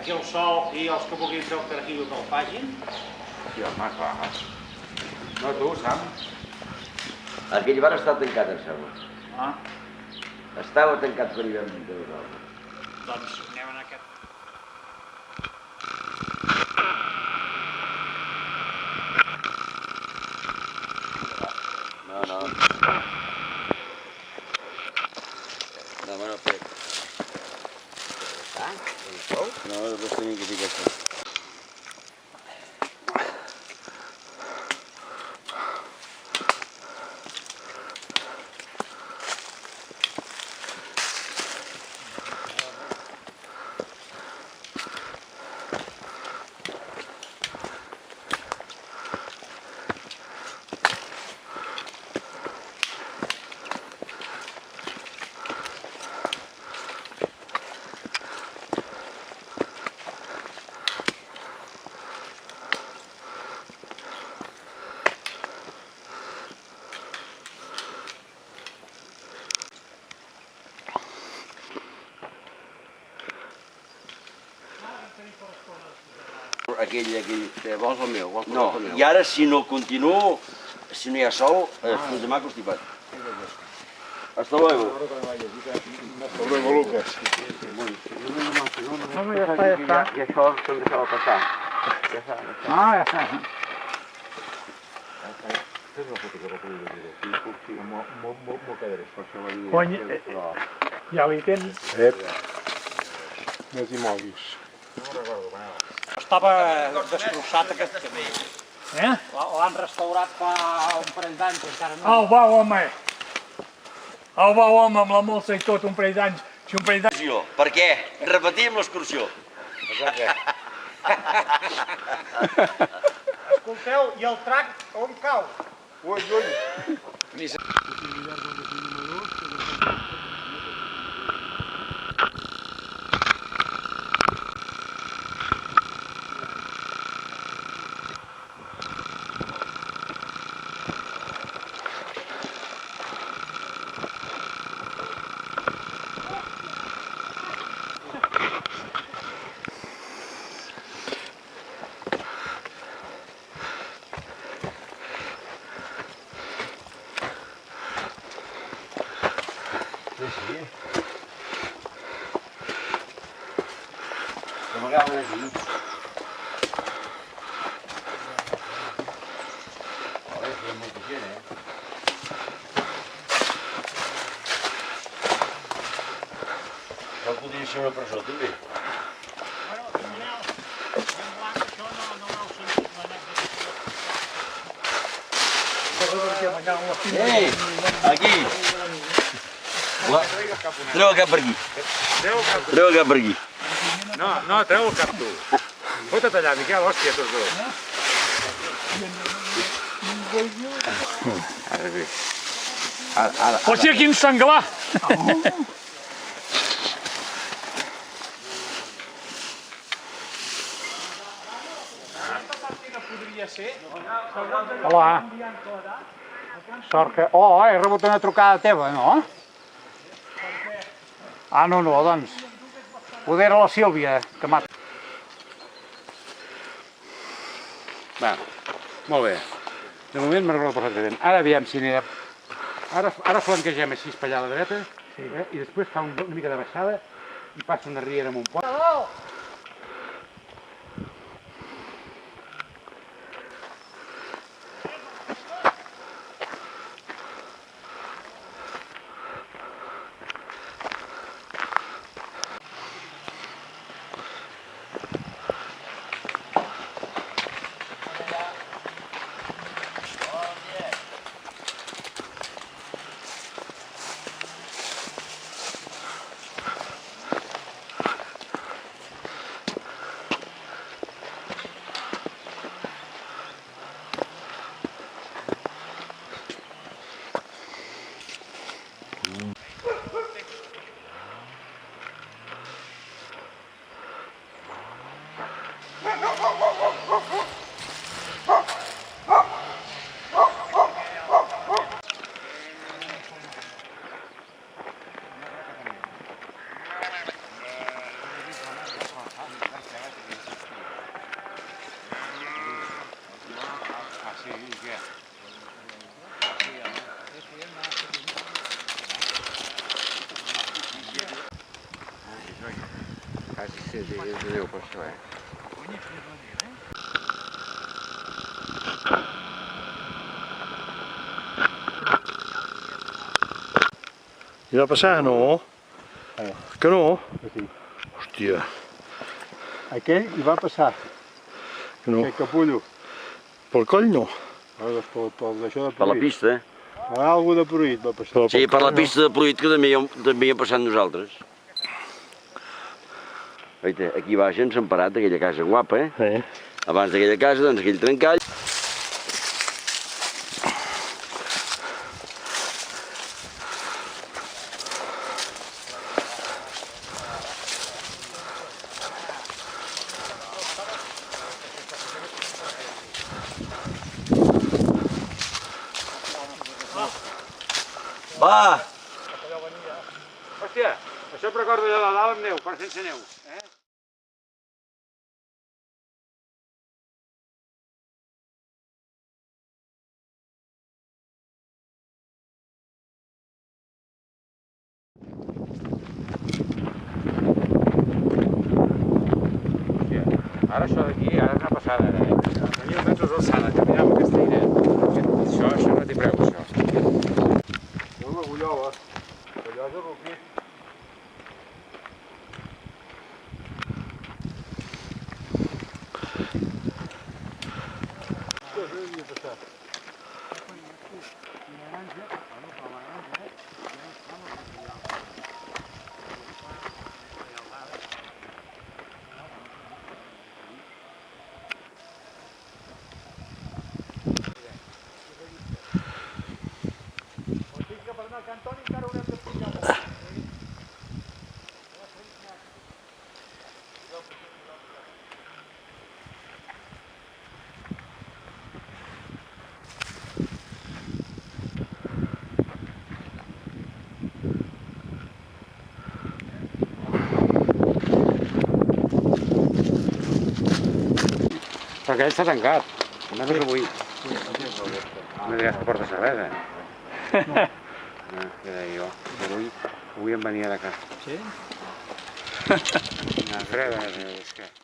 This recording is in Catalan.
aquí el sol i els que vulguin fer alternatiu que el facin. Sí, home, clar. No, tu, Sam. Aquell bar està tancat, em sembla. Ah. Estava tancat quan hi vam de nosaltres. Doncs anem en aquest. No, no. No, home, no fet. No, després tenim que ficar això. Aquell, vols el meu? No, i ara si no continuo, si no hi ha sol, fins demà constipat. Hasta luego. Hasta luego, Lucas. No, ja està. I això se'm deixava passar. Ja està. Ah, ja està. Cony, ja li tens. Més imòbils. Estava destrossat aquest camell. L'han restaurat fa un parell d'anys, encara no. Au, va, home! Au, va, home, amb la molsa i tot, un parell d'anys. Si un parell d'anys... Per què? Repetim l'excursió. Escolteu, i el trac on cau? Ui, ui. M'agaven aquí. Hi ha molta gent, Però podria ser una presó, també. Bueno, Manel, en blanc això no l'heu sentit, l'anècdota. Ei, aquí. Treu el cap per aquí. Treu el cap per aquí. No, no, treu el cap tu. Fota't allà, Miquel, hòstia, tots dos. Hòstia, quin senglar! Hola. Sort que... Oh, he rebut una trucada teva, no? Ah, no, doncs... Poder era la Sílvia, que m'ha... Va, molt bé. De moment m'ha regalat passat bé. Ara aviam si anirà... Ara flanquegem així per allà a la dreta, i després fa una mica de baixada i passa una riera amb un pont. Sí, és de Déu per això, I va passar, no? Que no? Sí. Hòstia, Aquell hi va passar, que no. aquest capullo. Pel coll no. Per d'això de Per la Pruit. pista. Per algú de Pruit va passar. Sí, per la pista de Pruit, que també hi hem passat nosaltres. Oita, aquí baix ens hem parat d'aquella casa guapa, eh? Abans d'aquella casa, doncs, aquell trencall. Va! Hòstia, això em recorda allò de dalt amb neu, però sense neu. Ara això d'aquí, ara és una passada, eh? A 1.000 metres d'alçada, caminar amb aquesta aire. Això no t'hi preu, això. No m'agullova, allò és de roquer. Però aquell està tancat. Almenys avui. No diràs que porta cervesa. No. No, què deia jo. Avui em venia de casa. Sí? Una freda, és que...